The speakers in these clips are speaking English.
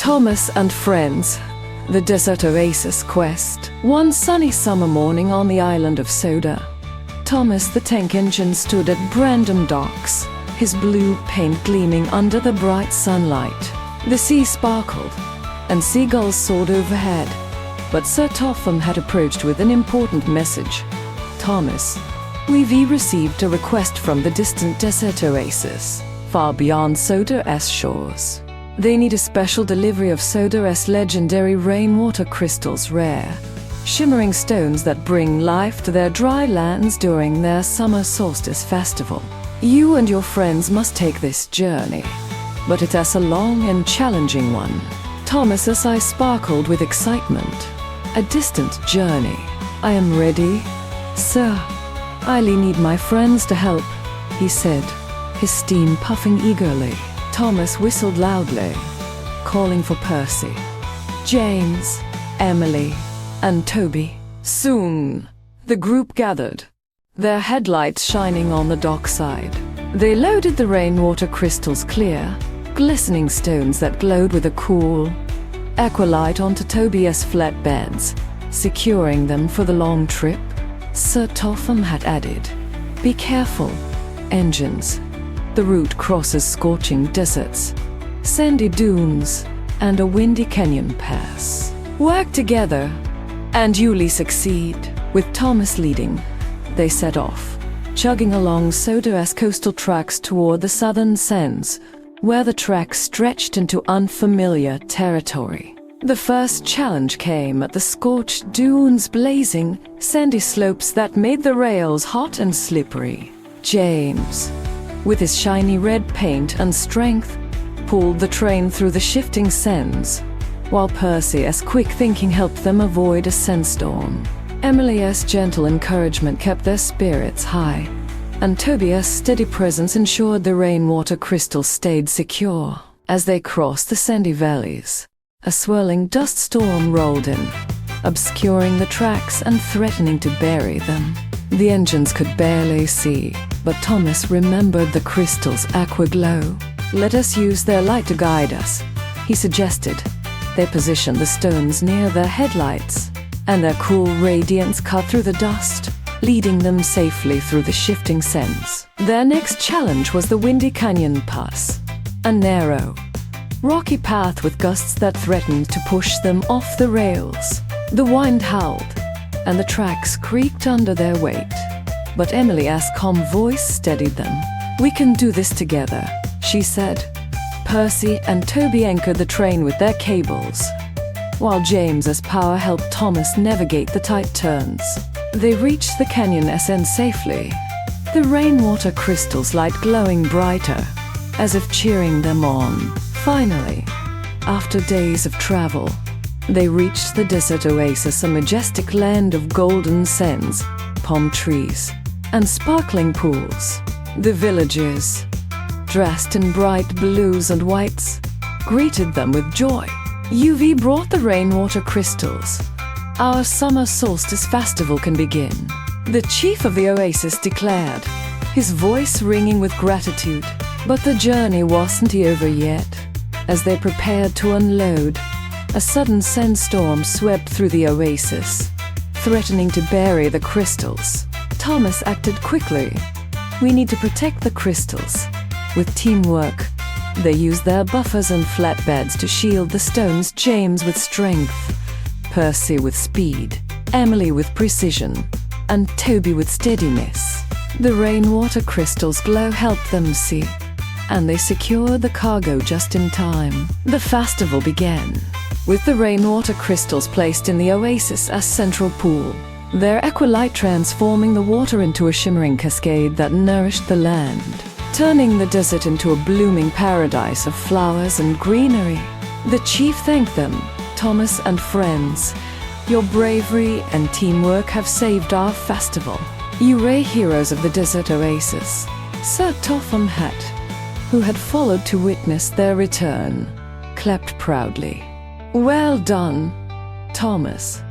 Thomas and Friends, the Desert Oasis Quest. One sunny summer morning on the island of Sodor, Thomas the tank engine stood at Brandon docks, his blue paint gleaming under the bright sunlight. The sea sparkled, and seagulls soared overhead. But Sir Topham had approached with an important message. "Thomas, we've received a request from the distant Desert Oasis, far beyond Sodor's shores. They need a special delivery of Sodor's legendary rainwater crystals, rare, shimmering stones that bring life to their dry lands during their Summer Solstice Festival. You and your friends must take this journey, but it is a long and challenging one." Thomas's eyes sparkled with excitement. "A distant journey. I am ready, sir. I need my friends to help," he said, his steam puffing eagerly. Thomas whistled loudly, calling for Percy, James, Emily, and Toby. Soon, the group gathered, their headlights shining on the dockside. They loaded the rainwater crystals, clear, glistening stones that glowed with a cool aqualight, onto Toby's flatbeds, securing them for the long trip. Sir Topham had added, "Be careful, engines. The route crosses scorching deserts, sandy dunes, and a windy canyon pass. Work together, and you'll succeed." With Thomas leading, they set off, chugging along Sodor's coastal tracks toward the southern sands, where the tracks stretched into unfamiliar territory. The first challenge came at the scorched dunes, blazing, sandy slopes that made the rails hot and slippery. James, with his shiny red paint and strength, pulled the train through the shifting sands, while Percy's quick thinking helped them avoid a sandstorm. Emily's gentle encouragement kept their spirits high, and Toby's steady presence ensured the rainwater crystals stayed secure. As they crossed the sandy valleys, a swirling dust storm rolled in, obscuring the tracks and threatening to bury them. The engines could barely see, but Thomas remembered the crystal's aqua glow. "Let us use their light to guide us," he suggested. They positioned the stones near their headlights, and their cool radiance cut through the dust, leading them safely through the shifting sands. Their next challenge was the windy canyon pass, a narrow, rocky path with gusts that threatened to push them off the rails. The wind howled, and the tracks creaked under their weight. But Emily's calm voice steadied them. "We can do this together," she said. Percy and Toby anchored the train with their cables, while James's power helped Thomas navigate the tight turns. They reached the canyon ascent safely, the rainwater crystals light glowing brighter, as if cheering them on. Finally, after days of travel, they reached the Desert Oasis, a majestic land of golden sands, palm trees, and sparkling pools. The villagers, dressed in bright blues and whites, greeted them with joy. "You've brought the rainwater crystals. Our Summer Solstice Festival can begin," the chief of the oasis declared, his voice ringing with gratitude. But the journey wasn't over yet. As they prepared to unload, a sudden sandstorm swept through the oasis, threatening to bury the crystals. Thomas acted quickly. "We need to protect the crystals." With teamwork, they used their buffers and flatbeds to shield the stones. James with strength, Percy with speed, Emily with precision, and Toby with steadiness. The rainwater crystals' glow helped them see, and they secured the cargo just in time. The festival began, with the rainwater crystals placed in the oasis as central pool, their aqualight transforming the water into a shimmering cascade that nourished the land, turning the desert into a blooming paradise of flowers and greenery. The chief thanked them, "Thomas and friends, your bravery and teamwork have saved our festival. You ray heroes of the Desert Oasis." Sir Topham who had followed to witness their return, clapped proudly. "Well done, Thomas,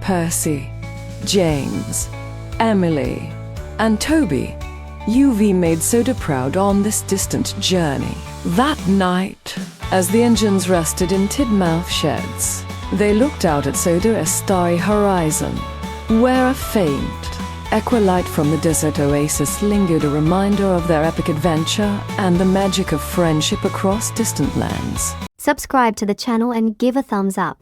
Percy, James, Emily, and Toby. UV made Sodor proud on this distant journey. That night, as the engines rested in Tidmouth sheds, they looked out at Sodor's starry horizon, where a faint equilight from the desert oasis lingered, a reminder of their epic adventure and the magic of friendship across distant lands. Subscribe to the channel and give a thumbs up.